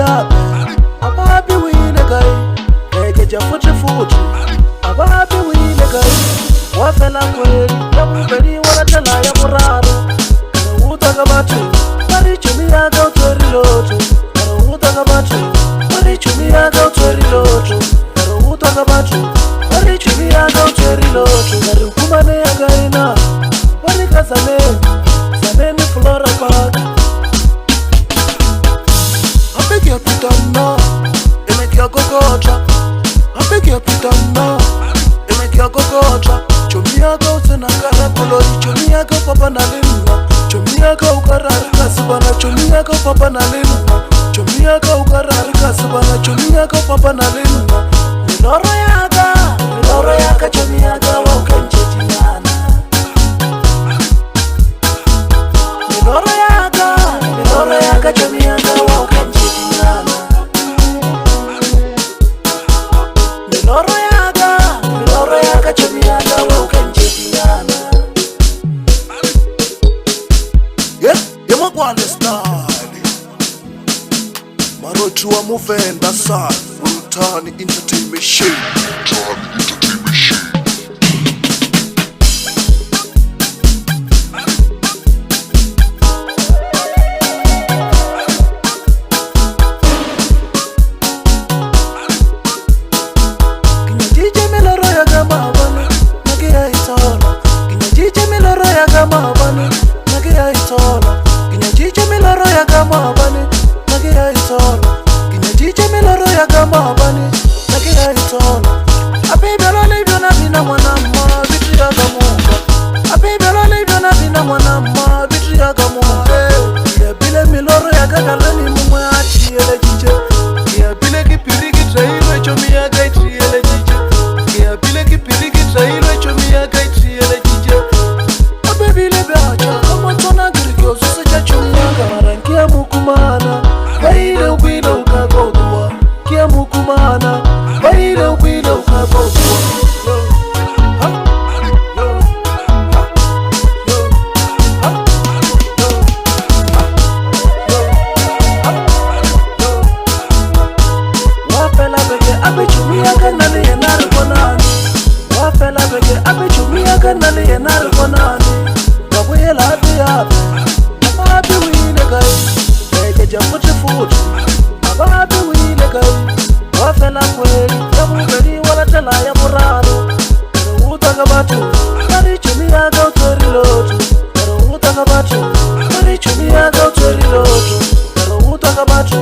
yabe ababi wile gai ekeja futi ababi wile gai wafela kweli ya mubeli wanatela ya muraro utaka batu mari chumi yaga utweri loto utaka batu mari chumi yaga utweri loto utaka batu mari chumi yaga utweri loto mari ukumane yaga ina mari kazane zaneni Flora Park apekia pitana emekia gogocha apekia pitana emekia gogocha chumi yaga utena kara kolori chumi yaga papa na lina chumi yaga ukarari kasibana chumi yaga papa na lina chumi yaga ukarari kasibana chumi yaga papa na lina miloro yaga chumi yaga wa ukenchechinyana miloro yaga chumi yaga wa ukenchechinyana miloro yaga chumi yaga wa ukenchechinyana Yemagwale style Marochu wa Muvenda Side Rutani Entertainment Shade Kinyajije miloro ya gama wale Nagia itola Kinyajije miloro ya gama wale Nagia itola Kinyajije miloro ya gama wale Nagia itola Kinyajije miloro ya gama wale Nagia itola Abibelo libyo na bina mwanama Bitri ya gamunga Abibelo libyo na bina mwanama Bitri ya gamunga Kia bile miloro ya gagalani mumwe ati ele jije Kia bile kipiriki trailwe chomi ya gaitri ele jije Kia bile kipiriki trailwe chomi ya gaitri ele jije Abibile beacha kama tona girikyo Suse chachomi ya gamaran Kia mukumana Baile ukwile ukagodua Kia mukumana Baile ukwile ukagodua Wafela bege abe chumi ya kanali yenar konani Wafela bege abe chumi ya kanali yenar konani Wabuye lati yabe Ababi wile gai Ekeja futi Ababi wile gai Wafela kweli ya mubeli wanatela ya muraro Utaka batu Mari chumi yaga utweri loto Utaka batu Mari chumi yaga utweri loto Utaka batu